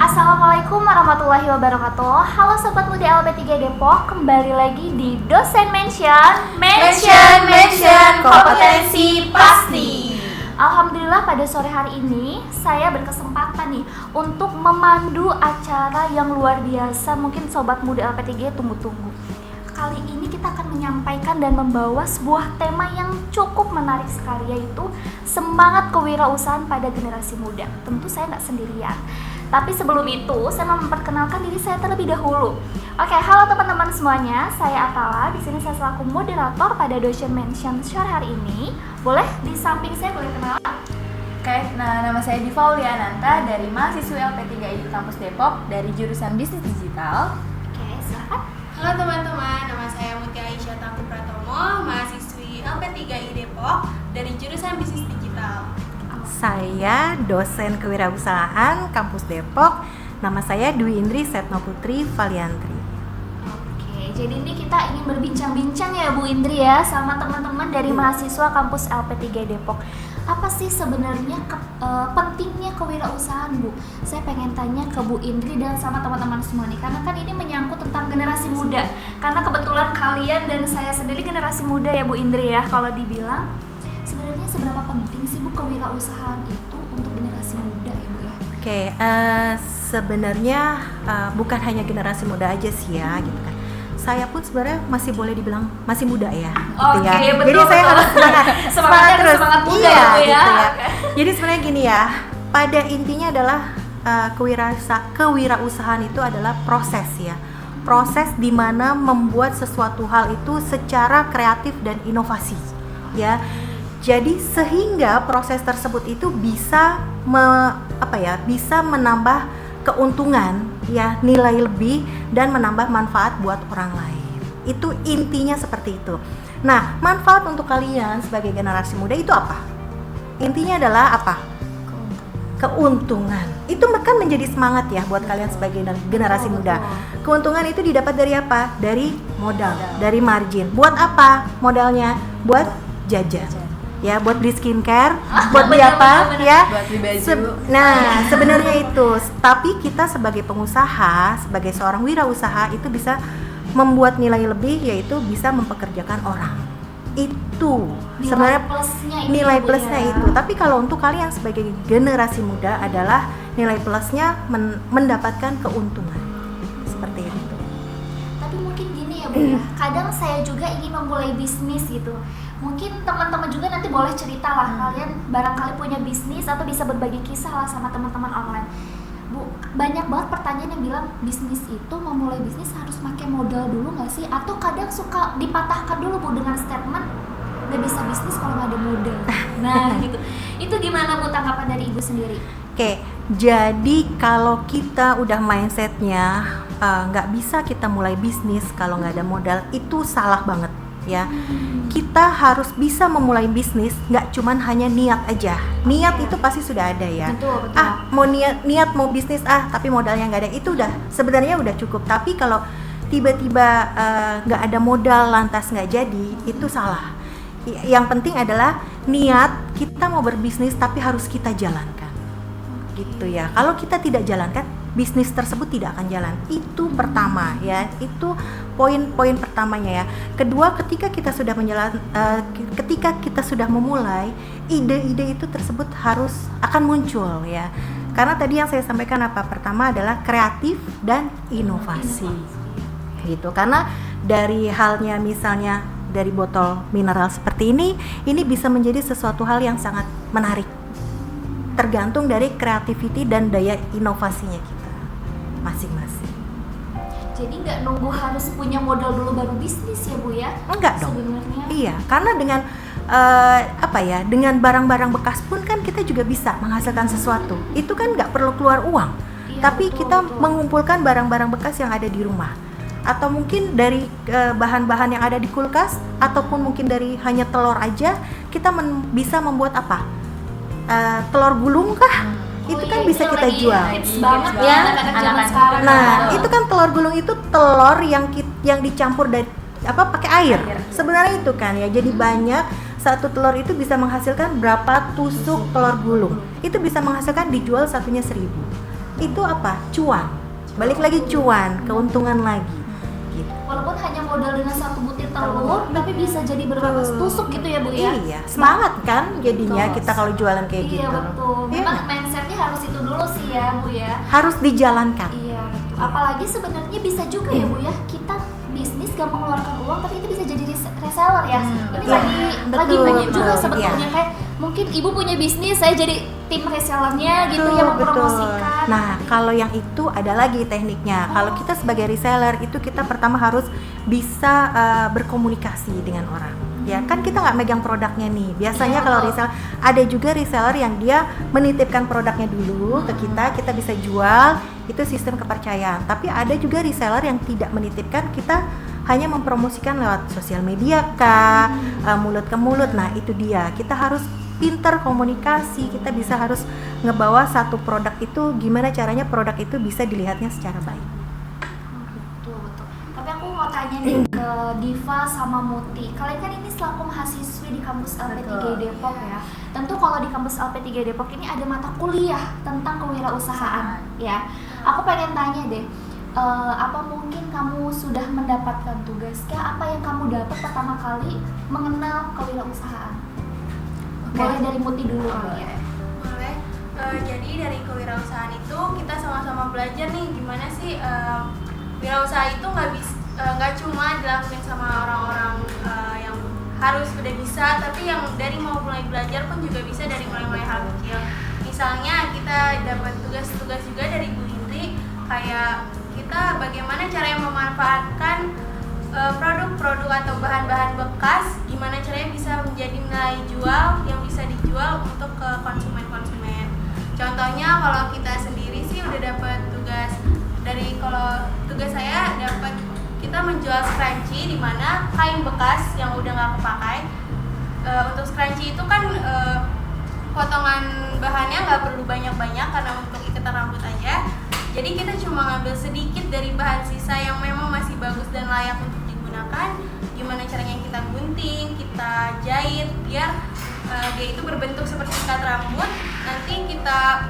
Assalamualaikum warahmatullahi wabarakatuh. Halo Sobat Muda LP3 Depok, kembali lagi di Dosen Mention kompetensi pasti. Alhamdulillah pada sore hari ini saya berkesempatan nih untuk memandu acara yang luar biasa. Mungkin Sobat Muda LP3 tunggu-tunggu. Kali ini kita akan menyampaikan dan membawa sebuah tema yang cukup menarik sekali, yaitu semangat kewirausahaan pada generasi muda. Tentu saya nggak sendirian. Tapi sebelum itu, saya mau memperkenalkan diri saya terlebih dahulu. Oke, halo teman-teman semuanya. Saya Atala. Di sini saya selaku moderator pada Dosen Mention sore hari ini. Boleh di samping saya boleh kenalan? Oke, nama saya Diva Uliananta dari mahasiswa LP3 Kampus Depok dari jurusan Bisnis Digital. Oke, silakan. Halo teman-teman, nama saya Mutia Aisyah Tangku Pratomo, mahasiswi LP3 Depok dari jurusan Bisnis Digital. Saya dosen kewirausahaan Kampus Depok. Nama saya Dwi Indri Setno Putri Valiantri. Oke, jadi ini kita ingin berbincang-bincang ya Bu Indri ya sama teman-teman dari mahasiswa Kampus LP3 Depok. Apa sih sebenarnya pentingnya kewirausahaan, Bu? Saya pengen tanya ke Bu Indri dan sama teman-teman semua nih, karena kan ini menyangkut tentang generasi muda. Karena kebetulan kalian dan saya sendiri generasi muda ya Bu Indri ya. Kalau dibilang sebenarnya seberapa penting sih Bu kewirausahaan itu untuk generasi muda ya Bu ya? Oke, sebenarnya bukan hanya generasi muda aja sih ya, gitu kan. Saya pun sebenarnya masih boleh dibilang masih muda ya, gitu ya. Betul, Jadi saya harus semangat terus. Semangat muda Iya, ya Bu ya. gitu ya. Oke. Jadi sebenarnya gini ya, pada intinya adalah kewirausahaan itu adalah proses ya. Proses di mana membuat sesuatu hal itu secara kreatif dan inovasi, ya. Jadi sehingga proses tersebut itu bisa bisa menambah keuntungan ya, nilai lebih dan menambah manfaat buat orang lain. Itu intinya seperti itu. Nah, manfaat untuk kalian sebagai generasi muda itu apa? Intinya adalah apa? Keuntungan. Itu kan menjadi semangat ya buat kalian sebagai generasi muda. Keuntungan itu didapat dari apa? Dari modal, dari margin. Buat apa modalnya? Buat jajan. Ya, buat beli skincare, buat beli apa, ya? Buat beli baju. Sebenarnya itu. Tapi kita sebagai pengusaha, sebagai seorang wirausaha itu bisa membuat nilai lebih, yaitu bisa mempekerjakan orang. Itu sebenarnya nilai plusnya itu. Tapi kalau untuk kalian sebagai generasi muda adalah nilai plusnya mendapatkan keuntungan. Seperti itu. Tapi mungkin gini ya Bu ya, kadang saya juga ingin memulai bisnis gitu. Mungkin teman-teman juga nanti boleh cerita lah, kalian barangkali punya bisnis atau bisa berbagi kisah lah sama teman-teman online. Bu, banyak banget pertanyaan yang bilang bisnis itu, memulai bisnis harus pakai modal dulu nggak sih? Atau kadang suka dipatahkan dulu Bu dengan statement nggak bisa bisnis kalau nggak ada modal. Nah gitu, itu gimana Bu tanggapan dari Ibu sendiri? Oke, jadi kalau kita udah mindsetnya nggak bisa kita mulai bisnis kalau nggak ada modal, itu salah banget ya. Kita harus bisa memulai bisnis, nggak cuman hanya niat aja. Niat itu pasti sudah ada ya. Betul. Mau niat mau bisnis tapi modalnya nggak ada, itu sebenarnya udah cukup. Tapi kalau tiba-tiba nggak ada modal lantas nggak jadi, itu salah. Yang penting adalah niat kita mau berbisnis tapi harus kita jalankan, gitu ya. Kalau kita tidak jalankan, bisnis tersebut tidak akan jalan. Itu pertama ya, itu poin-poin pertamanya ya. Kedua, ketika kita sudah ketika kita sudah memulai, ide-ide itu tersebut akan muncul ya. Karena tadi yang saya sampaikan apa? Pertama adalah kreatif dan inovasi. Gitu. Karena dari halnya misalnya dari botol mineral seperti ini bisa menjadi sesuatu hal yang sangat menarik. Tergantung dari creativity dan daya inovasinya kita masing-masing. Jadi nggak nunggu harus punya modal dulu baru bisnis ya Bu ya? Enggak dong. Sebenarnya. Iya, karena dengan dengan barang-barang bekas pun kan kita juga bisa menghasilkan sesuatu. Itu kan nggak perlu keluar uang. Iya, Tapi betul, kita betul. mengumpulkan barang-barang bekas yang ada di rumah. Atau mungkin dari bahan-bahan yang ada di kulkas, ataupun mungkin dari hanya telur aja, kita bisa membuat apa? Telur gulung kah? Itu kan bisa kita jual. Hits banget ya anak-anak zaman sekarang. Nah, itu kan telur gulung itu telur yang dicampur dari pakai air. Sebenarnya itu kan ya. Jadi banyak, satu telur itu bisa menghasilkan berapa tusuk telur gulung. Itu bisa menghasilkan dijual satunya 1.000. itu apa? Cuan. Balik lagi cuan, keuntungan lagi. Gitu. Walaupun hanya modal dengan 1 butir telur, tapi bisa jadi berapa tusuk gitu ya Bu ya? Iya, semangat kan jadinya Betul. kita kalau jualan kayak Iya gitu. betul. Iya. Memang mindsetnya harus itu dulu sih ya Bu ya. Harus dijalankan. Iya betul. Apalagi sebenarnya bisa juga ya Bu ya, kita bisnis gak mengeluarkan uang tapi itu bisa jadi reseller ya. Ini Iya, lagi betul, banyak juga betul. sebetulnya Iya. kayak mungkin Ibu punya bisnis, saya jadi tim resellernya gitu ya, mempromosikan. Nah, kalau yang itu ada lagi tekniknya. Kalau kita sebagai reseller itu kita pertama harus bisa berkomunikasi dengan orang. Ya kan kita nggak megang produknya nih. Biasanya Iya, kalau betul. reseller ada juga reseller yang dia menitipkan produknya dulu ke kita bisa jual. Itu sistem kepercayaan. Tapi ada juga reseller yang tidak menitipkan, kita hanya mempromosikan lewat sosial media kah, mulut ke mulut. Nah, itu dia. Kita harus pinter komunikasi, kita harus ngebawa satu produk itu, gimana caranya produk itu bisa dilihatnya secara baik. Betul betul. Tapi aku mau tanya nih ke Diva sama Muti. Kalian kan ini selaku mahasiswi di kampus LP3 Betul. Depok ya. Tentu kalau di kampus LP3 Depok ini ada mata kuliah tentang kewirausahaan ya. Aku pengen tanya deh, apa mungkin kamu sudah mendapatkan tugas kah? Apa yang kamu dapat pertama kali mengenal kewirausahaan? Boleh dari Muti dulu kali ya. Boleh. Jadi dari kewirausahaan itu kita sama-sama belajar nih gimana sih wirausaha itu nggak cuma dilakukan sama orang-orang yang harus udah bisa, tapi yang dari mau mulai belajar pun juga bisa dari mulai hal kecil. Misalnya kita dapat tugas-tugas juga dari Bu Indri, kayak kita bagaimana cara memanfaatkan produk-produk atau bahan-bahan bekas, gimana caranya bisa menjadi nilai jual yang bisa dijual untuk ke konsumen-konsumen. Contohnya kalau kita sendiri sih udah dapat tugas kalau tugas saya dapat kita menjual scrunchie, di mana kain bekas yang udah nggak kepakai. Untuk scrunchie itu kan potongan bahannya nggak perlu banyak-banyak karena untuk ikatan rambut aja. Jadi kita cuma ngambil sedikit dari bahan sisa yang memang masih bagus dan layak untuk digunakan. Gimana caranya kita gunting, kita jahit biar dia itu berbentuk seperti ikat rambut. Nanti kita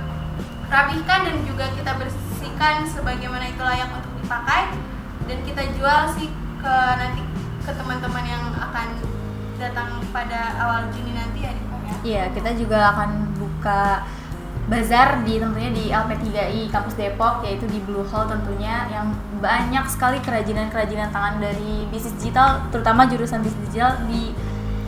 rapihkan dan juga kita bersihkan sebagaimana itu layak untuk dipakai, dan kita jual sih nanti ke teman-teman yang akan datang pada awal Juni nanti ya. Iya, kita juga akan buka bazar tentunya di LP3I Kampus Depok, yaitu di Blue Hall tentunya, yang banyak sekali kerajinan-kerajinan tangan dari bisnis digital, terutama jurusan bisnis digital. Di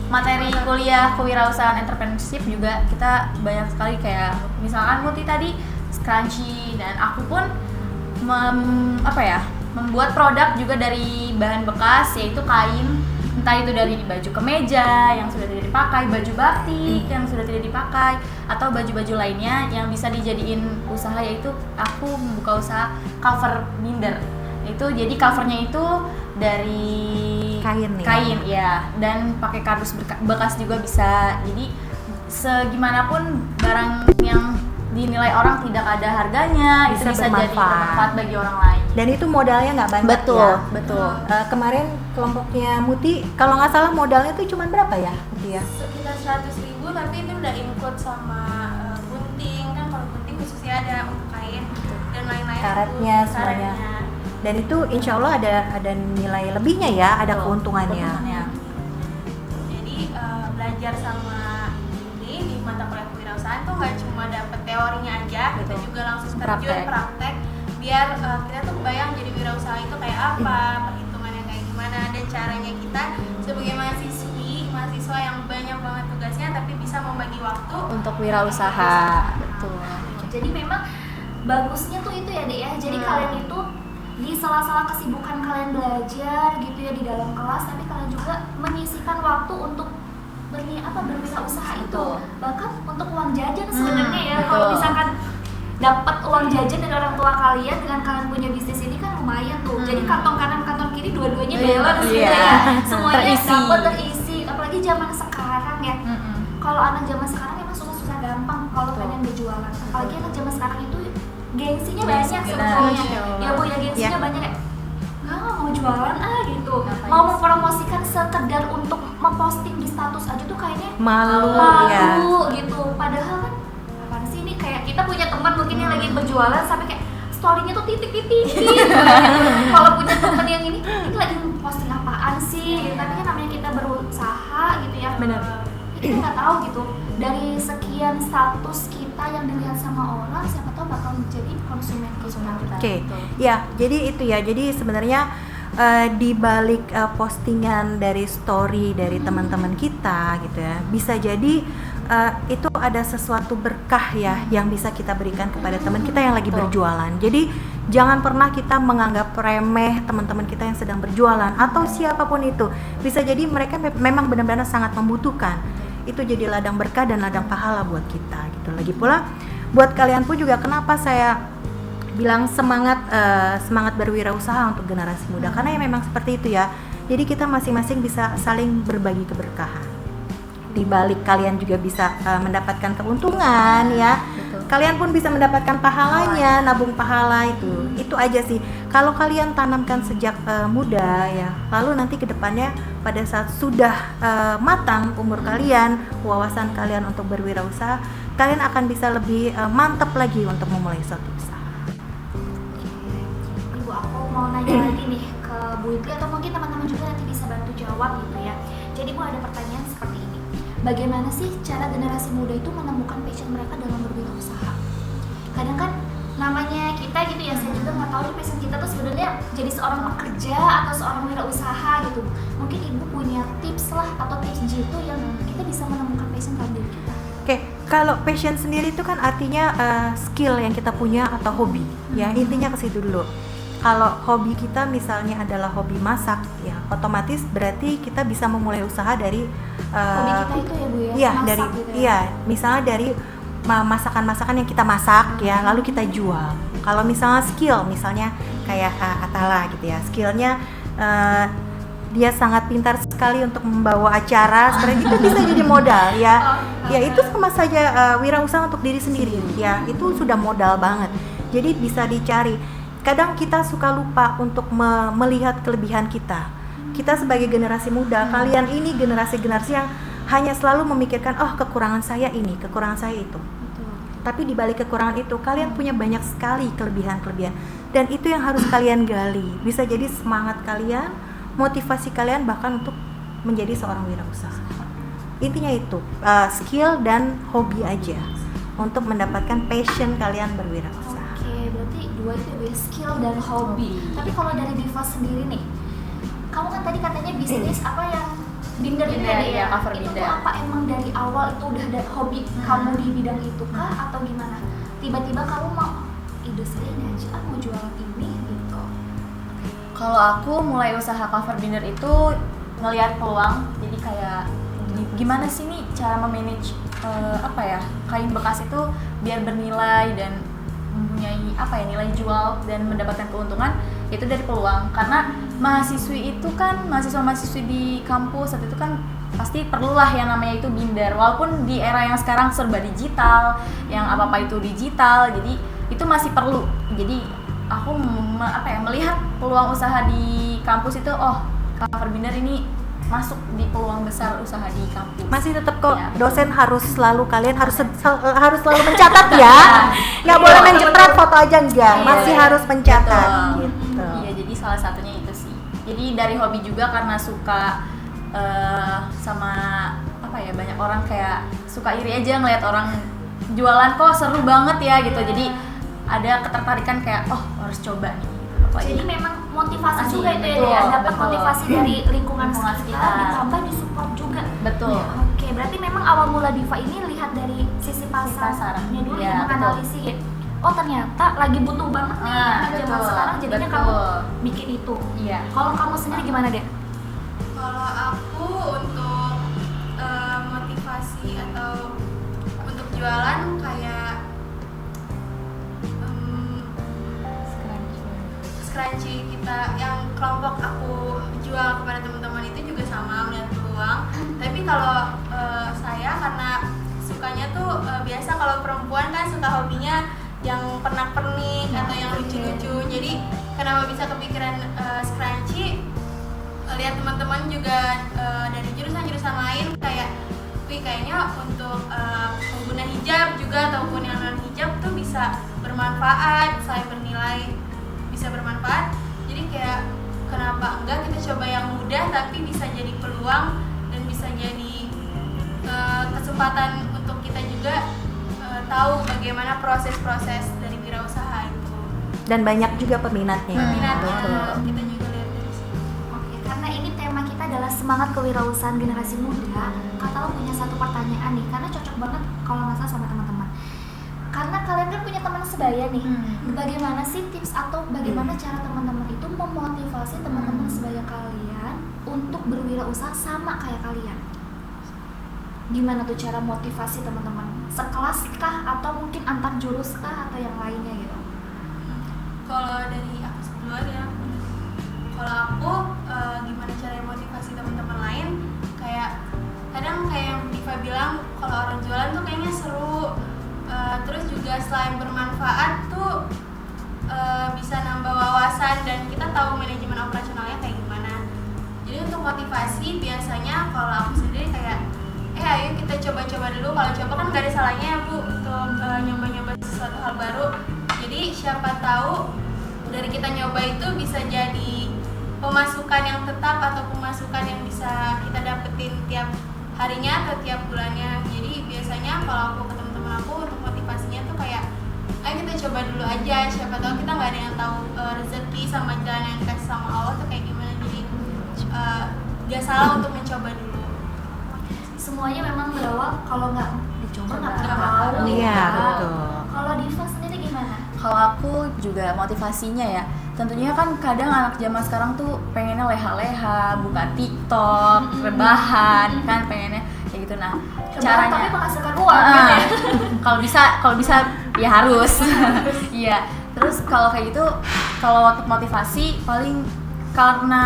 materi kuliah kewirausahaan entrepreneurship juga kita banyak sekali, kayak misalkan Muti tadi scrunchie, dan aku pun membuat produk juga dari bahan bekas, yaitu kain, entah itu dari baju kemeja yang sudah tidak dipakai, baju batik yang sudah tidak dipakai, atau baju-baju lainnya yang bisa dijadiin usaha, yaitu aku membuka usaha cover binder. Itu jadi covernya itu dari kain ya, dan pakai kardus bekas juga bisa. Jadi segimanapun barang yang dinilai orang tidak ada harganya, itu bisa jadi bermanfaat bagi orang lain. Dan itu modalnya nggak banyak. Betul. Kemarin kelompoknya Muti, kalau nggak salah modalnya tuh cuma berapa ya, Muti ya? Sekitar 100.000, tapi itu udah include sama gunting kan. Kalau gunting khususnya ada untuk kain dan lain-lain. Karetnya semuanya. Dan itu insya Allah ada nilai lebihnya ya, ada keuntungannya. Jadi belajar sama ini di mata kuliah kewirausahaan tuh nggak cuma dapet teorinya aja, kita juga langsung terjun praktek biar kita tuh kebayang jadi wirausaha itu kayak apa, perhitungannya kayak gimana, dan caranya kita sebagai mahasiswa yang banyak banget tugasnya tapi bisa membagi waktu untuk wirausaha. Betul. Jadi memang bagusnya tuh itu ya Dek ya. Jadi kalian itu di sela-sela kesibukan kalian belajar gitu ya di dalam kelas, tapi kalian juga menyisihkan waktu untuk berwirausaha itu. Bahkan untuk uang jajan sebenarnya ya. Kalau misalkan dapat uang jajan dari orang tua kalian dengan kalian punya bisnis ini kan lumayan tuh. Jadi kantong kanan kantong kiri dua-duanya balance gitu ya. Semuanya dapat terisi. Apalagi zaman sekarang ya. Kalau anak zaman sekarang emang susah gampang kalau pengen berjualan. Apalagi anak zaman sekarang itu gengsinya banyak sebetulnya. Ya Bu ya, gengsinya banyak kayak nggak mau jualan gitu. Mau mempromosikan sekedar untuk memposting di status aja tuh kayaknya malu gitu. Padahal kan apaan sih ini, kayak Kita punya teman mungkin yang lagi berjualan sampai kayak story-nya tuh titik-titik. Kalau punya teman yang ini lagi posting apaan sih? Gitu. Tapi kan namanya kita berusaha gitu ya. Benar. Kita nggak tahu gitu dari sekian status kita yang dilihat sama orang, siapa tahu bakal menjadi konsumen kita. Oke, ya jadi itu ya. Jadi sebenarnya di balik postingan dari story dari teman-teman kita gitu ya, bisa jadi itu ada sesuatu berkah ya yang bisa kita berikan kepada teman kita yang lagi berjualan. Jadi jangan pernah kita menganggap remeh teman-teman kita yang sedang berjualan atau siapapun itu. Bisa jadi mereka memang benar-benar sangat membutuhkan. Itu jadi ladang berkah dan ladang pahala buat kita gitu. Lagi pula buat kalian pun juga kenapa saya bilang semangat berwirausaha untuk generasi muda, karena ya memang seperti itu ya. Jadi kita masing-masing bisa saling berbagi keberkahan. Di balik kalian juga bisa mendapatkan keuntungan ya. Betul. Kalian pun bisa mendapatkan pahalanya, nabung pahala itu. Itu aja sih. Kalau kalian tanamkan sejak muda ya, lalu nanti ke depannya pada saat sudah matang umur kalian, wawasan kalian untuk berwirausaha, kalian akan bisa lebih mantap lagi untuk memulai suatu usaha. Ibu, aku mau nanya lagi nih ke Bu Idli atau mungkin teman-teman juga nanti bisa bantu jawab gitu ya. Jadi Bu, ada pertanyaan seperti ini. Bagaimana sih cara generasi muda itu menemukan passion mereka dalam berwirausaha? Kadang kan namanya kita gitu ya, saya juga nggak tahu nih passion kita tuh sebenarnya jadi seorang pekerja atau seorang wirausaha gitu. Mungkin Ibu punya tips lah atau tips jitu yang kita bisa menemukan passion dalam diri kita. Oke, kalau passion sendiri itu kan artinya skill yang kita punya atau hobi ya, intinya ke situ dulu. Kalau hobi kita misalnya adalah hobi masak ya, otomatis berarti kita bisa memulai usaha dari Hobi kita itu ya Bu ya, iya, masak dari gitu ya. iya, misalnya dari masakan-masakan yang kita masak ya, lalu kita jual. Kalau misalnya skill, misalnya kayak Atala gitu ya, skillnya dia sangat pintar sekali untuk membawa acara, sebenarnya itu bisa jadi modal ya. Ya itu sama saja wirausaha untuk diri sendiri ya, itu sudah modal banget. Jadi bisa dicari. Kadang kita suka lupa untuk melihat kelebihan kita. Kita sebagai generasi muda, kalian ini generasi-generasi yang hanya selalu memikirkan, oh kekurangan saya ini, kekurangan saya itu. Tapi di balik kekurangan itu, kalian punya banyak sekali kelebihan-kelebihan. Dan itu yang harus kalian gali. Bisa jadi semangat kalian, motivasi kalian bahkan untuk menjadi seorang wirausaha. Intinya itu, skill dan hobi aja untuk mendapatkan passion kalian berwirausaha. Oke, berarti dua itu ya, skill dan hobi. Tapi kalau dari Diva sendiri nih, kamu kan tadi katanya bisnis apa yang binder itu Binder, ya? ya, cover Itu tuh binder. apa emang dari awal itu udah ada hobi kamu di bidang itu kah atau gimana? Tiba-tiba kamu mau ide saya ini aja, mau jualan ini gitu. Kalau aku mulai usaha cover binder itu ngelihat peluang, jadi kayak gimana sih nih cara memanage kain bekas itu biar bernilai dan mempunyai nilai jual dan mendapatkan keuntungan, itu dari peluang. Karena mahasiswi itu kan, mahasiswa-mahasiswi di kampus saat itu kan pasti perlulah yang namanya itu binder, walaupun di era yang sekarang serba digital, yang apa-apa itu digital, jadi itu masih perlu. Jadi aku melihat peluang usaha di kampus itu, cover binder ini masuk di peluang besar usaha di kampus. Masih tetap kok Ya, dosen harus selalu, kalian harus selalu mencatat ya. Nggak boleh Betul, menjepret betul. foto aja enggak, Iya, masih harus mencatat betul. gitu. Iya, jadi salah satunya itu sih. Jadi dari hobi juga karena suka sama banyak orang kayak suka iri aja ngeliat orang jualan kok seru banget ya gitu. Jadi ada ketertarikan kayak harus coba nih. Jadi memang motivasi Masih, juga itu betul, ya, dapat betul. motivasi dari lingkungan Lingkungan sekitar, sekitar. ditambah disupport juga. Betul. Oke, berarti memang awal mula Diva ini lihat dari sisi pasarnya dulu Iya, yang menganalisis. Oh ternyata lagi butuh banget nih anak zaman betul, sekarang, jadinya betul. kamu bikin itu. Iya. Kalau kamu sendiri gimana deh? Kalau aku untuk motivasi atau untuk jualan kayak scrunchie kita yang kelompok aku jual kepada teman-teman itu juga sama, melihat peluang. Tapi kalau saya karena sukanya tuh biasa kalau perempuan kan suka hobinya yang pernak-pernik atau yang lucu-lucu. Jadi kenapa bisa kepikiran scrunchie? Lihat teman-teman juga dari jurusan-jurusan lain kayak wih kayaknya untuk pengguna hijab juga ataupun yang non hijab tuh bisa bermanfaat, selain bernilai bisa bermanfaat. Jadi kayak kenapa enggak kita coba yang mudah tapi bisa jadi peluang dan bisa jadi kesempatan untuk kita juga tahu bagaimana proses-proses dari wirausaha itu. Dan banyak juga peminatnya. Minatnya Betul. kita juga lihat dari situ. Oke, karena ini tema kita adalah semangat kewirausahaan generasi muda. Kata lo punya satu pertanyaan nih, karena cocok banget kalau nggak salah sama teman-teman. Karena kalian kan punya teman sebaya nih. Bagaimana sih tips atau bagaimana cara teman-teman itu memotivasi teman-teman sebaya kalian untuk berwirausaha sama kayak kalian? Gimana tuh cara motivasi teman-teman? Sekelas kah atau mungkin antar jurus kah atau yang lainnya gitu? Kalau dari aku duluan ya, kalau aku gimana cara motivasi teman-teman lain, kayak kadang kayak yang Diva bilang, kalau orang jualan tuh kayaknya seru, terus juga selain bermanfaat tuh bisa nambah wawasan dan kita tahu manajemen operasionalnya kayak gimana. Jadi untuk motivasi biasanya kalau aku sendiri kayak ayo kita coba-coba dulu. Kalau coba kan gak ada salahnya ya Bu untuk nyoba-nyoba sesuatu hal baru. Jadi siapa tahu dari kita nyoba itu bisa jadi pemasukan yang tetap atau pemasukan yang bisa kita dapetin tiap harinya atau tiap bulannya. Jadi biasanya kalau aku ke teman-teman aku untuk motivasinya tuh kayak ayo kita coba dulu aja, siapa tahu kita nggak ada yang tahu rezeki sama jalan yang dikasih sama Allah tuh kayak gimana. Jadi gak salah untuk mencoba dulu. Semuanya memang berawal kalau nggak dicoba nggak Coba. tahu. Iya, ya. betul. Kalau Diva sendiri gimana? Kalau aku juga motivasinya ya, tentunya kan kadang anak zaman sekarang tuh pengennya leha-leha, buka TikTok, rebahan, kan pengennya kayak gitu. Nah, Tapi caranya menghasilkan uang gitu ya. kalau bisa ya harus. Iya. Terus kalau kayak gitu, kalau untuk motivasi paling karena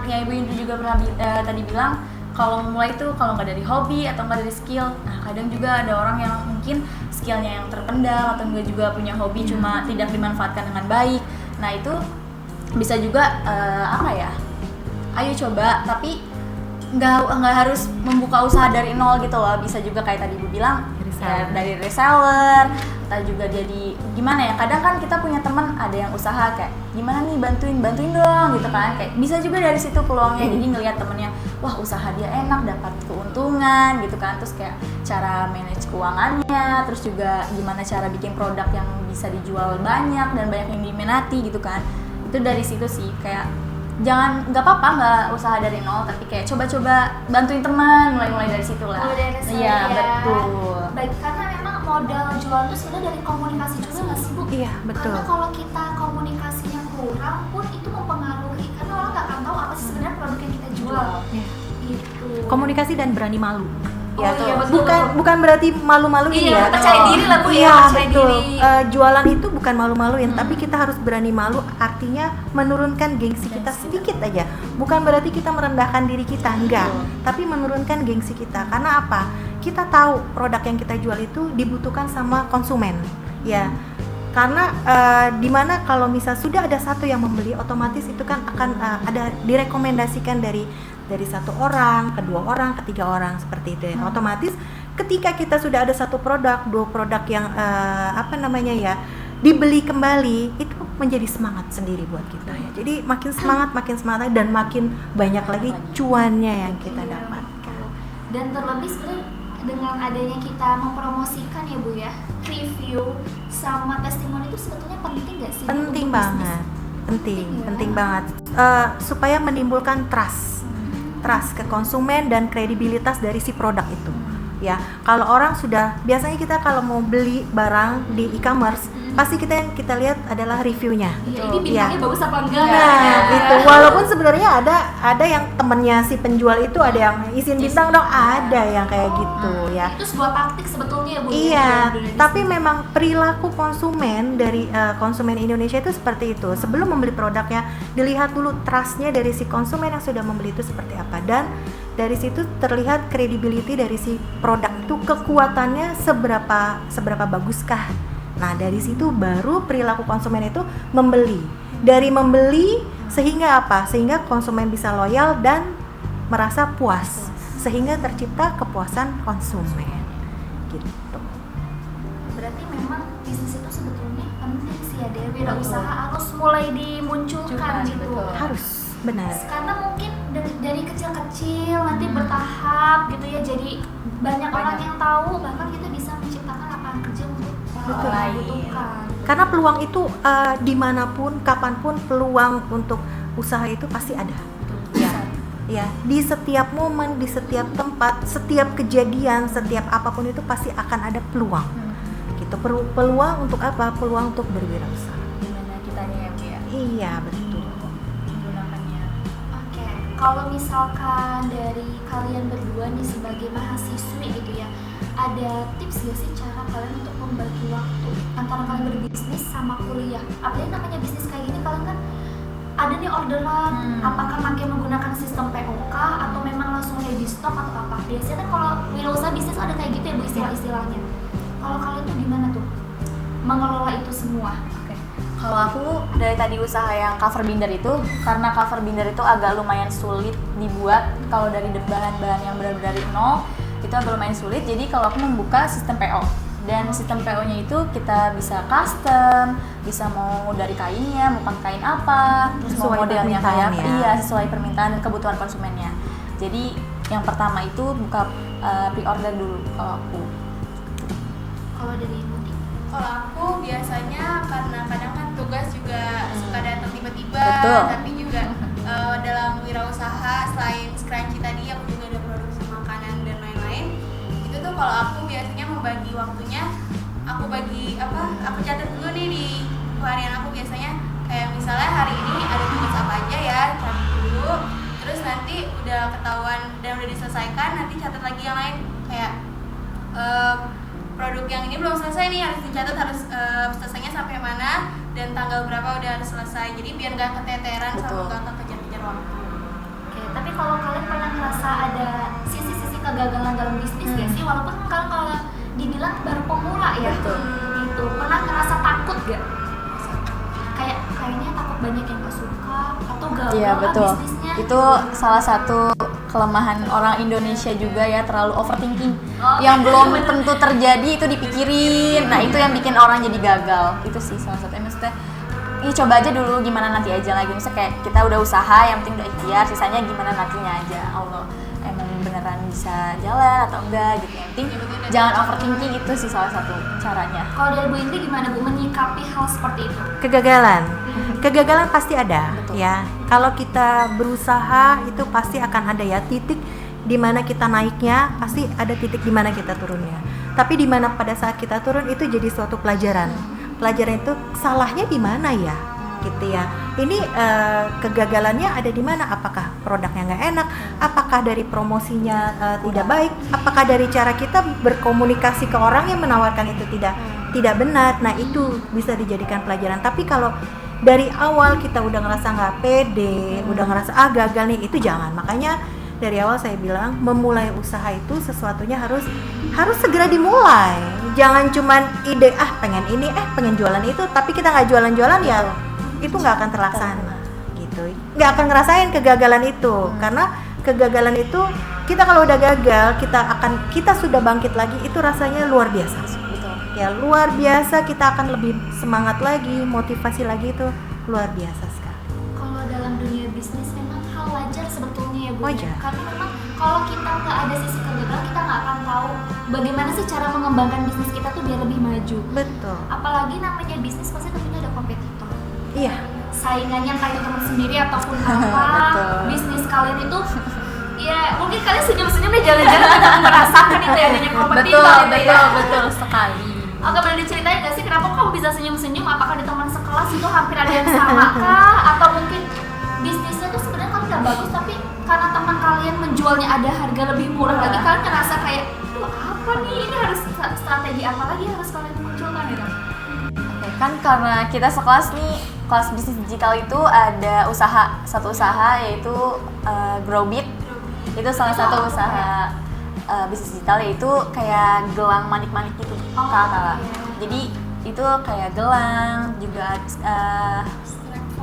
kayak Ibu Indri juga pernah tadi bilang, kalau mulai itu kalau nggak dari hobi atau nggak dari skill, nah kadang juga ada orang yang mungkin skillnya yang terpendam atau nggak juga punya hobi cuma tidak dimanfaatkan dengan baik. Nah itu bisa juga apa ya? Ayo coba, tapi nggak harus membuka usaha dari nol gitu loh. Bisa juga kayak tadi Ibu bilang dari reseller atau juga jadi gimana ya, kadang kan kita punya teman ada yang usaha kayak gimana nih bantuin dong gitu kan, kayak bisa juga dari situ peluangnya. Jadi ngelihat temennya, wah usaha dia enak dapat keuntungan gitu kan, terus kayak cara manage keuangannya, terus juga gimana cara bikin produk yang bisa dijual banyak dan banyak yang diminati gitu kan. Itu dari situ sih, kayak nggak apa-apa nggak usaha dari nol, tapi kayak coba-coba bantuin teman, mulai dari situ lah. Mulai dari situ, Iya, ya. betul. Baik, karena memang modal jualan itu sebenarnya dari komunikasi juga nggak sih Bu? Iya, betul. Karena kalau kita komunikasinya kurang pun itu mempengaruhi, karena orang nggak akan tahu apa sih sebenarnya produk yang kita jual. Iya. Gitu. Komunikasi dan berani malu. Oh, Ya, iya, betul. bukan berarti malu-maluin Iya, ya. percaya diri lah Bu ya, Iya, percaya betul. diri. Jualan itu bukan malu-maluin, tapi kita harus berani malu, artinya menurunkan gengsi kita sedikit aja. Bukan berarti kita merendahkan diri kita, enggak. Tapi menurunkan gengsi kita. Karena apa? Kita tahu produk yang kita jual itu dibutuhkan sama konsumen. Ya. Karena dimana kalau misal sudah ada satu yang membeli, otomatis itu kan akan ada direkomendasikan dari satu orang, kedua orang, ketiga orang, seperti itu. Otomatis ketika kita sudah ada satu produk, dua produk yang dibeli kembali, itu menjadi semangat sendiri buat kita ya. Jadi makin semangat dan makin banyak lagi cuannya yang kita Iya, dapatkan. Dan terlebih sebenarnya dengan adanya kita mempromosikan ya Bu ya, review sama testimoni itu sebetulnya penting nggak sih? Penting untuk banget, bisnis? penting banget supaya menimbulkan trust ke konsumen dan kredibilitas dari si produk itu. Ya, kalau orang sudah biasanya kita kalau mau beli barang di e-commerce pasti kita lihat adalah reviewnya. Iya, ini bintangnya bagus apa enggak? Nah, ya. itu walaupun sebenarnya ada yang temennya si penjual itu ada yang izin bintang dong, ada yang kayak gitu ya. Itu sebuah taktik sebetulnya ya Bu. Iya, dalam dunia tapi bisnis. memang perilaku konsumen dari konsumen Indonesia itu seperti itu. Sebelum membeli produknya, dilihat dulu trustnya dari si konsumen yang sudah membeli itu seperti apa, dan dari situ terlihat credibility dari si produk itu, kekuatannya seberapa baguskah. Nah, dari situ baru perilaku konsumen itu membeli. Dari membeli sehingga apa? Sehingga konsumen bisa loyal dan merasa puas sehingga tercipta kepuasan konsumen gitu. Berarti memang bisnis itu sebetulnya penting sih ya, Dewi. Wirausaha harus mulai dimunculkan gitu. Betul. Harus, benar. Karena mungkin dari kecil-kecil nanti bertahap gitu ya, jadi banyak orang yang tahu, bahkan kita bisa menciptakan lapangan kerja untuk Betul. orang yang membutuhkan. Karena peluang itu dimanapun, kapanpun peluang untuk usaha itu pasti ada. Ya, di setiap momen, di setiap tempat, setiap kejadian, setiap apapun itu pasti akan ada peluang. Gitu. Peluang untuk apa? Peluang untuk berwirausaha. Gimana kitanya ya Bu ya Iya, betul. menggunakannya. Oke, kalau misalkan dari kalian berdua nih sebagai mahasiswi gitu ya, ada tips gak sih cara kalian untuk membagi waktu antara kalian berbisnis sama kuliah? Apalagi namanya bisnis kayak gini, kalian kan ada nih orderan, apakah pakai menggunakan sistem POK atau memang langsung ready stock atau apa? Biasanya kan kalau wirausaha bisnis ada kayak gitu ya Bu istilah-istilahnya. Kalau kalian tuh gimana tuh mengelola itu semua? Oke. Kalau aku dari tadi usaha yang cover binder itu, karena cover binder itu agak lumayan sulit dibuat kalau dari bahan-bahan yang benar-benar dari nol, itu agak lumayan sulit. Jadi kalau aku membuka sistem PO, dan sistem PO-nya itu kita bisa custom, bisa mau dari kainnya, mau pakai kain apa, terus mau Sesuai modelnya kayak permintaan apa, ya. iya sesuai permintaan dan kebutuhan konsumennya. Jadi yang pertama itu buka pre-order dulu kalau aku. Kalau dari Muti? Kalau aku biasanya karena kadang kan tugas juga suka datang tiba-tiba, Betul. tapi juga dalam wirausaha selain scrunchie tadi aku juga ada produksi makanan dan lain-lain. Itu tuh kalau aku biasanya membagi waktunya, aku catat dulu nih di harian aku biasanya, kayak misalnya hari ini ada tugas apa aja ya, catat dulu. Terus nanti udah ketahuan dan udah diselesaikan, nanti catat lagi yang lain, kayak produk yang ini belum selesai nih, harus dicatat, harus selesainya sampai mana dan tanggal berapa udah harus selesai. Jadi biar nggak keteteran Betul. sama nggak kejar-kejar waktu. Oke, tapi kalau kalian pernah ngerasa ada sisi-sisi kegagalan dalam bisnis gak sih? Walaupun kalian kalau dibilang baru pemula ya, Betul. gitu. Pernah ngerasa takut gak? Kayaknya takut banyak yang gak suka atau gagal Iya lah betul. bisnisnya. Itu salah satu kelemahan orang Indonesia juga ya, terlalu overthinking. Oh, Yang belum tentu terjadi itu dipikirin. Nah, itu yang bikin orang jadi gagal. Itu sih salah satunya. Maksudnya, coba aja dulu, gimana nanti aja lagi. Misalnya kayak kita udah usaha, yang penting udah ikhtiar, sisanya gimana nantinya aja. Allah emang beneran bisa jalan atau enggak gitu. Yang penting jangan overthinking, itu sih salah satu caranya. Kalau dari Bu Indri gimana Bu menyikapi hal seperti itu? Kegagalan pasti ada. Betul. Ya, kalau kita berusaha itu pasti akan ada ya titik di mana kita naiknya, pasti ada titik di mana kita turunnya. Tapi di mana pada saat kita turun itu jadi suatu pelajaran. Pelajaran itu salahnya di mana ya, gitu ya. Ini kegagalannya ada di mana? Apakah produknya nggak enak? Apakah dari promosinya tidak baik? Apakah dari cara kita berkomunikasi ke orang yang menawarkan itu tidak benar? Nah, itu bisa dijadikan pelajaran. Tapi kalau dari awal kita udah ngerasa nggak pede, udah ngerasa gagal nih, itu jangan. Makanya dari awal saya bilang memulai usaha itu sesuatunya harus segera dimulai. Jangan cuman ide pengen jualan itu, tapi kita nggak jualan-jualan ya itu nggak akan terlaksana gitu. Nggak akan ngerasain kegagalan itu karena kegagalan itu kita kalau udah gagal kita sudah bangkit lagi, itu rasanya luar biasa. Betul. Ya luar biasa, kita akan lebih semangat lagi, motivasi lagi, itu luar biasa sekali. Kalau dalam dunia bisnis memang hal wajar sebetulnya ya Bu. Wajar. Karena memang kalau kita nggak ada sisi kegagalan, kita nggak akan tahu bagaimana sih cara mengembangkan bisnis kita tuh biar lebih maju. Betul. Apalagi namanya bisnis pasti tentunya ada kompetitor. Iya. Saingannya entah itu teman sendiri ataupun apa. Betul. Bisnis kalian itu ya mungkin kalian senyum-senyum deh, jalan-jalan tidak merasakan itu ya adanya kompetitor gitu ya. Betul sekali. Oke, boleh diceritain gak sih kenapa kamu bisa senyum-senyum? Apakah di teman sekelas itu hampir ada yang sama kah? Atau mungkin bisnisnya tuh sebenarnya kan udah bagus, tapi karena teman kalian menjualnya ada harga lebih murah lagi, kalian ngerasa kayak, duh apa nih, ini harus strategi apa lagi harus kalian munculkan gitu? Oke, kan karena kita sekelas nih, kelas bisnis digital itu ada satu usaha yaitu Growbit. Itu salah satu usaha bisnis digital, yaitu kayak gelang manik-manik gitu, Kak. Jadi itu kayak gelang juga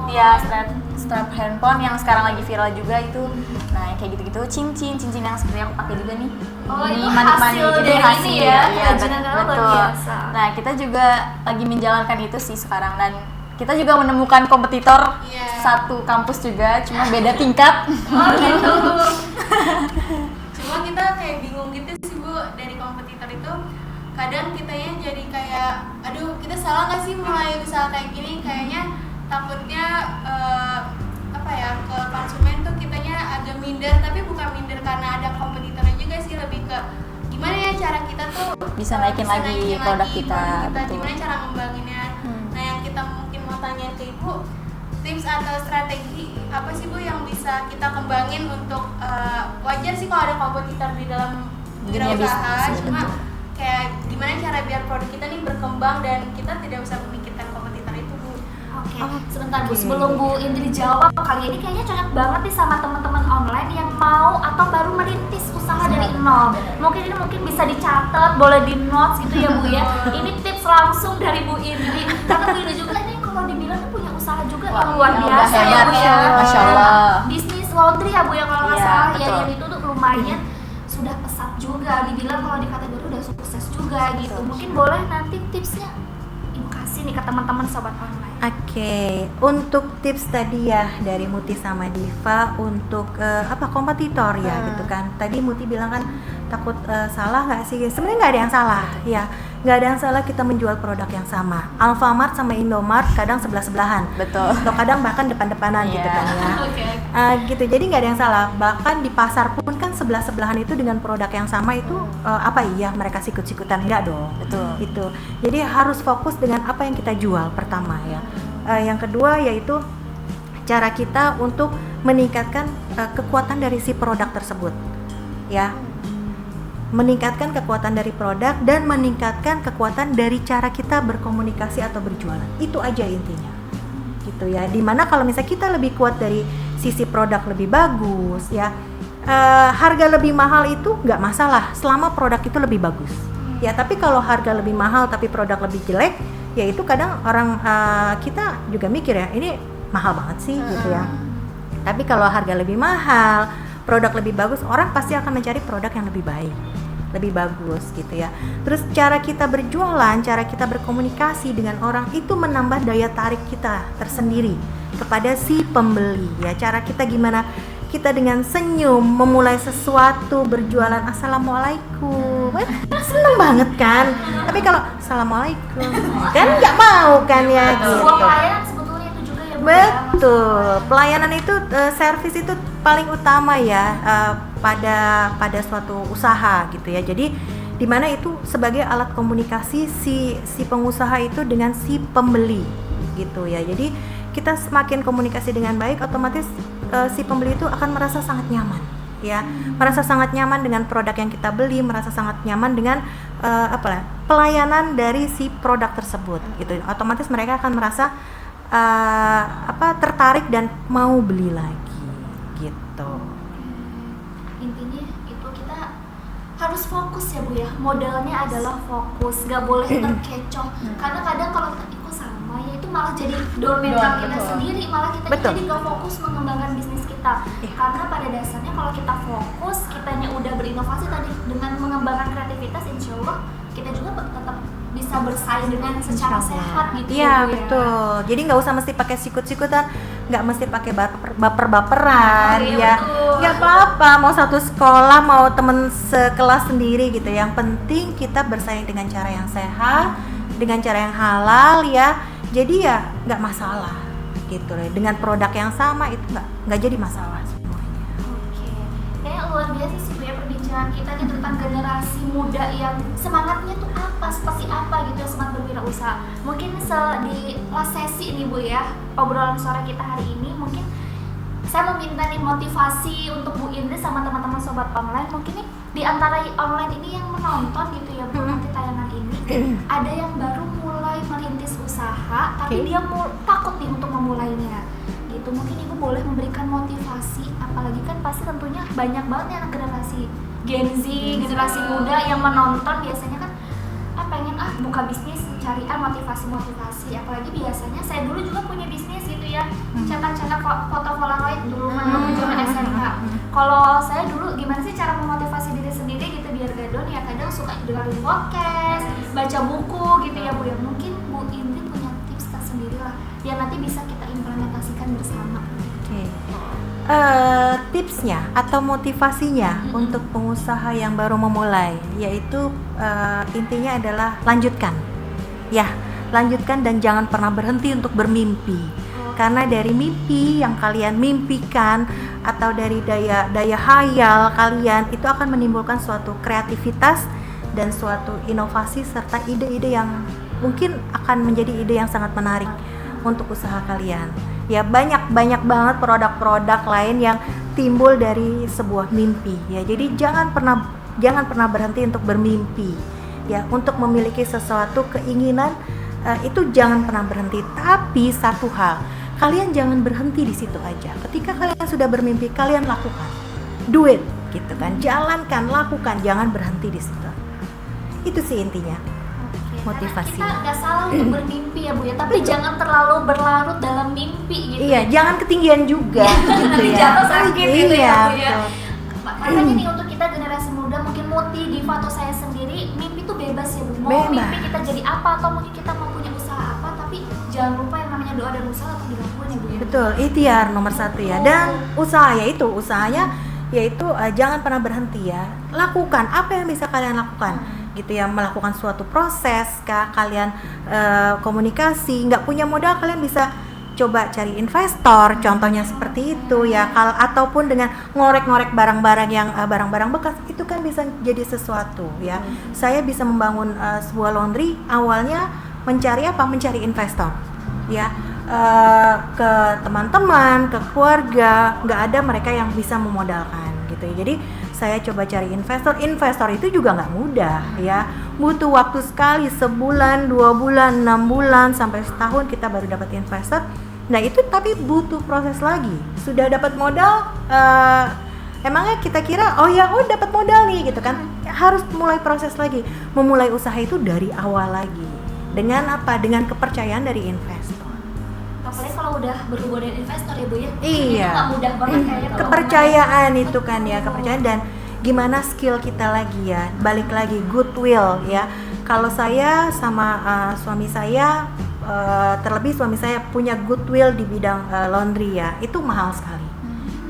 dia strap handphone yang sekarang lagi viral juga itu. Nah, yang kayak gitu-gitu, cincin yang seperti aku pakai juga nih. Oh, Ini itu manik-manik, hasil itu dari hasil ini ya, iya, kerajinan kamu luar betul. biasa. Nah, kita juga lagi menjalankan itu sih sekarang, dan kita juga menemukan kompetitor Iya. satu kampus juga, cuma beda tingkat. Oh gitu. Cuma kita kayak bingung gitu sih Bu, dari kompetitor itu kadang kitanya jadi kayak aduh kita salah nggak sih mulai usaha kayak gini, kayaknya takutnya apa ya, ke konsumen tuh kitanya agak minder, tapi bukan minder karena ada kompetitornya juga sih, lebih ke gimana ya cara kita tuh Bisa naikin lagi produk kita, betul. gimana cara ngembanginnya. Nah yang kita mungkin mau tanya ke Ibu, tips atau strategi apa sih Bu yang bisa kita kembangin untuk wajar sih kalau ada kompetitor di dalam Dunia wirausaha, bisnis, cuma betul. kayak gimana cara biar produk kita nih berkembang dan kita tidak usah memikirkan kompetitor itu Bu. Oke, sebentar Bu, sebelum Bu Indri jawab, kali ini kayaknya cocok banget nih sama teman-teman online yang mau atau baru merintis usaha dari nol. Mungkin ini bisa dicatat, boleh di notes gitu ya Bu ya. Ini tips langsung dari Bu Indri. Karena Bu Indri juga ini kalau dibilang tuh punya usaha juga Wah, yang luar udah biasa ya hebat Bu ya, ya. Masya Allah. Bisnis laundry ya Bu ya kalau nggak Iya, salah ya, betul. yang itu tuh lumayan sudah pesat juga. Dibilang kalau di kategori udah sukses juga gitu. Mungkin boleh nanti tipsnya Ibu kasih nih ke teman-teman sobat online. Oke, untuk tips tadi ya dari Muti sama Diva untuk kompetitor ya gitu kan. Tadi Muti bilang kan takut salah nggak sih? Sebenarnya nggak ada yang salah ya. Nggak ada yang salah kita menjual produk yang sama. Alfamart sama Indomart kadang sebelah-sebelahan. Betul. Atau kadang bahkan depan-depanan gitu Iya. kan ya. Oke. Gitu, jadi nggak ada yang salah. Bahkan di pasar pun kan sebelah-sebelahan itu dengan produk yang sama itu apa iya mereka sikut-sikutan? Enggak dong. Betul. Gitu. Jadi harus fokus dengan apa yang kita jual pertama ya. Yang kedua yaitu cara kita untuk meningkatkan kekuatan dari si produk tersebut ya, meningkatkan kekuatan dari produk dan meningkatkan kekuatan dari cara kita berkomunikasi atau berjualan. Itu aja intinya gitu ya. Dimana kalau misalnya kita lebih kuat dari sisi produk lebih bagus ya, harga lebih mahal itu nggak masalah selama produk itu lebih bagus ya. Tapi kalau harga lebih mahal tapi produk lebih jelek, ya itu kadang orang kita juga mikir ya, ini mahal banget sih gitu ya. Tapi kalau harga lebih mahal, produk lebih bagus, orang pasti akan mencari produk yang lebih baik, lebih bagus gitu ya. Terus cara kita berjualan, cara kita berkomunikasi dengan orang itu menambah daya tarik kita tersendiri kepada si pembeli ya. Cara kita gimana? Kita dengan senyum memulai sesuatu, berjualan assalamualaikum, seneng banget kan. Tapi kalau assalamualaikum kan nggak mau kan ya gitu. Sebuah pelayanan sebetulnya itu juga ya Bu ya. Betul, pelayanan itu servis itu paling utama ya pada suatu usaha gitu ya. Jadi di mana itu sebagai alat komunikasi si pengusaha itu dengan si pembeli gitu ya. Jadi kita semakin komunikasi dengan baik, otomatis si pembeli itu akan merasa sangat nyaman ya, merasa sangat nyaman dengan produk yang kita beli, merasa sangat nyaman dengan pelayanan dari si produk tersebut gitu. Otomatis mereka akan merasa tertarik dan mau beli lagi gitu. Intinya itu kita harus fokus ya Bu ya. Modalnya adalah fokus, nggak boleh terkecoh. Karena kadang kalau kita ikut sama ya itu malah jadi down mental kita betul. sendiri, malah kita Betul. jadi nggak fokus mengembangkan bisnis kita. Karena pada dasarnya kalau kita fokus, kitanya udah berinovasi tadi dengan mengembangkan kreativitas, insya Allah kita juga tetap bisa bersaing dengan secara sehat gitu Iya ya Bu ya. betul. Jadi nggak usah mesti pakai sikut-sikutan, nggak mesti pakai baper-baperan Iya, ya. betul. Nggak apa-apa, mau satu sekolah, mau temen sekelas sendiri gitu. Yang penting kita bersaing dengan cara yang sehat, dengan cara yang halal ya. Jadi ya nggak masalah gitu loh. Dengan produk yang sama itu nggak jadi masalah semuanya. Oke, kayaknya luar biasa sih Bu ya perbincangan kita nih tentang generasi muda yang semangatnya tuh apa, seperti apa gitu ya, semangat berwirausaha. Mungkin di last sesi ini Bu ya, obrolan sore kita hari ini, mungkin saya meminta nih motivasi untuk Bu Indri sama teman-teman sobat online. Mungkin nih di antara online ini yang menonton gitu ya Bu, nanti tayangan ini ada yang baru mulai merintis usaha tapi dia takut nih untuk memulainya gitu. Mungkin Ibu boleh memberikan motivasi, apalagi kan pasti tentunya banyak banget nih anak generasi Gen Z, generasi muda yang menonton biasanya kan pengen buka bisnis, cari motivasi, apalagi biasanya saya dulu juga punya bisnis gitu ya, kan channel foto Polaroid dulu waktu zaman SMK. Kalau saya dulu gimana sih cara memotivasi diri sendiri gitu biar gak down, ya kadang suka dengerin podcast, baca buku gitu ya Bu ya. Mungkin Bu Indri punya tips tersendiri lah yang nanti bisa kita implementasikan bersama. Oke. Tipsnya atau motivasinya untuk pengusaha yang baru memulai, yaitu intinya adalah lanjutkan. Ya, lanjutkan dan jangan pernah berhenti untuk bermimpi. Karena dari mimpi yang kalian mimpikan atau dari daya hayal kalian itu akan menimbulkan suatu kreativitas dan suatu inovasi serta ide-ide yang mungkin akan menjadi ide yang sangat menarik untuk usaha kalian. Ya, banyak banget produk-produk lain yang timbul dari sebuah mimpi ya. Jadi jangan pernah berhenti untuk bermimpi ya, untuk memiliki sesuatu keinginan itu jangan pernah berhenti. Tapi satu hal, kalian jangan berhenti di situ aja. Ketika kalian sudah bermimpi, kalian lakukan, do it gitu kan, jalankan, lakukan, jangan berhenti di situ. Itu sih intinya. Motivasi. Kita nggak salah untuk bermimpi ya Bu ya, tapi jangan terlalu berlarut dalam mimpi gitu. Iya, jangan ketinggian juga gitu ya. Jatuh sakit gitu ya Bu ya. betul. Makanya nih untuk kita generasi muda, mungkin Muti, Diva atau saya sendiri, mimpi itu bebas ya Bu. Mau Bebas. mimpi kita jadi apa atau mungkin kita mau punya usaha apa, tapi jangan lupa yang namanya doa dan usaha tetap dilakukan ya Bu ya. Betul, ikhtiar nomor 1 ya. Dan usahanya yaitu jangan pernah berhenti ya. Lakukan apa yang bisa kalian lakukan. Gitu ya, melakukan suatu proses kah, kalian komunikasi, nggak punya modal, kalian bisa coba cari investor, contohnya seperti itu ya. Ataupun dengan ngorek-ngorek barang-barang yang barang-barang bekas, itu kan bisa jadi sesuatu ya. Saya bisa membangun sebuah laundry awalnya mencari investor ya, ke teman-teman, ke keluarga, nggak ada mereka yang bisa memodalkan gitu ya. Jadi saya coba cari investor itu juga nggak mudah ya, butuh waktu sekali, sebulan, 2 bulan, 6 bulan, sampai setahun kita baru dapat investor. Nah itu tapi butuh proses lagi. Sudah dapat modal, emangnya kita kira dapat modal nih gitu kan, harus mulai proses lagi, memulai usaha itu dari awal lagi. Dengan apa? Dengan kepercayaan dari investor. Apalagi kalau udah berhubungan dengan investor ya Bu ya. Iya. Itu nggak mudah banget kayaknya. Kepercayaan itu kan ya, kepercayaan dan gimana skill kita lagi ya, balik lagi goodwill ya. Kalau saya sama suami saya, terlebih suami saya punya goodwill di bidang laundry ya, itu mahal sekali.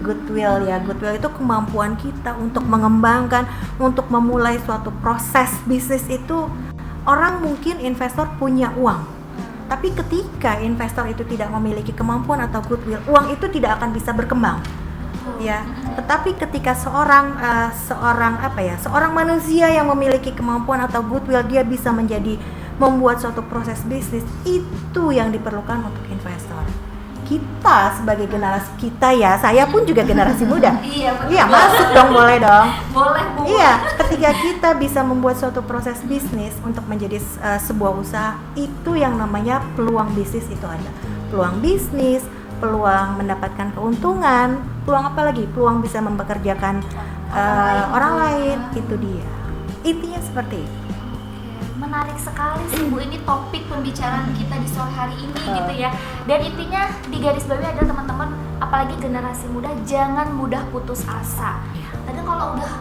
Goodwill itu kemampuan kita untuk mengembangkan, untuk memulai suatu proses bisnis itu. Orang mungkin investor punya uang, tapi ketika investor itu tidak memiliki kemampuan atau goodwill, uang itu tidak akan bisa berkembang. Ya, tetapi ketika seorang manusia yang memiliki kemampuan atau goodwill, dia bisa membuat suatu proses bisnis, itu yang diperlukan untuk investor. Kita sebagai generasi kita ya, saya pun juga generasi muda. Iya, betul. Iya, masuk dong, boleh dong. Boleh Bu. Iya, ketika kita bisa membuat suatu proses bisnis untuk menjadi sebuah usaha, itu yang namanya peluang bisnis itu ada. Peluang bisnis, peluang mendapatkan keuntungan, peluang apa lagi? Peluang bisa mempekerjakan orang lain, itu dia. Intinya seperti itu. Menarik sekali sih Bu, ini topik pembicaraan kita di sore hari ini gitu ya. Dan intinya di garis bawahi adalah teman-teman, apalagi generasi muda, jangan mudah putus asa. Kadang kalau udah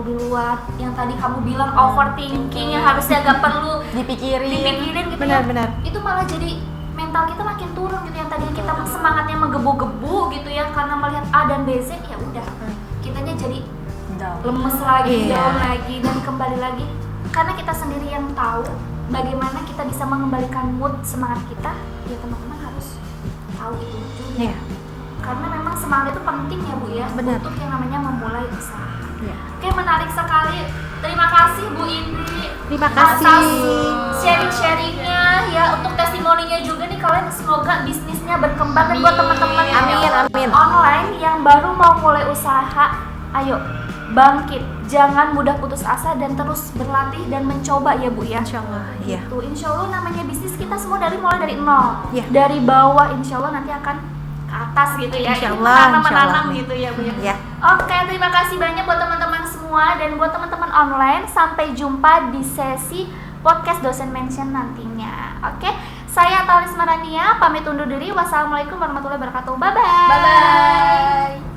di luar yang tadi kamu bilang overthinking yang harusnya gak perlu dipikirin gitu Benar. itu malah jadi mental kita makin turun gitu. Yang tadinya kita semangatnya menggebu-gebu gitu ya karena melihat A dan B Z, ya udah kitanya jadi lemes lagi, down lagi, dan kembali lagi karena kita sendiri yang tahu bagaimana kita bisa mengembalikan mood semangat kita. Ya teman-teman harus tahu itu juga. Karena memang semangat itu penting ya Bu ya. Benar. Untuk yang namanya memulai usaha. Ya. Oke, menarik sekali. Terima kasih Bu Indri. Terima kasih. Atas sharing-sharingnya ya, untuk testimoninya juga nih, kalian semoga bisnisnya berkembang. Dan buat teman-teman Amin. online yang baru mau mulai usaha, ayo bangkit, jangan mudah putus asa dan terus berlatih dan mencoba ya Bu ya. Insyaallah, iya. Gitu. Insyaallah namanya bisnis kita semua mulai dari nol. Iya. Dari bawah insyaallah nanti akan ke atas gitu ya. Insyaallah, Karena menanam insyaallah. gitu ya Bu ya. Ya. Oke, terima kasih banyak buat teman-teman semua dan buat teman-teman online. Sampai jumpa di sesi podcast Dosen Mention nantinya. Oke, Saya Talis Marania pamit undur diri. Wassalamualaikum warahmatullahi wabarakatuh. Bye bye. Bye bye.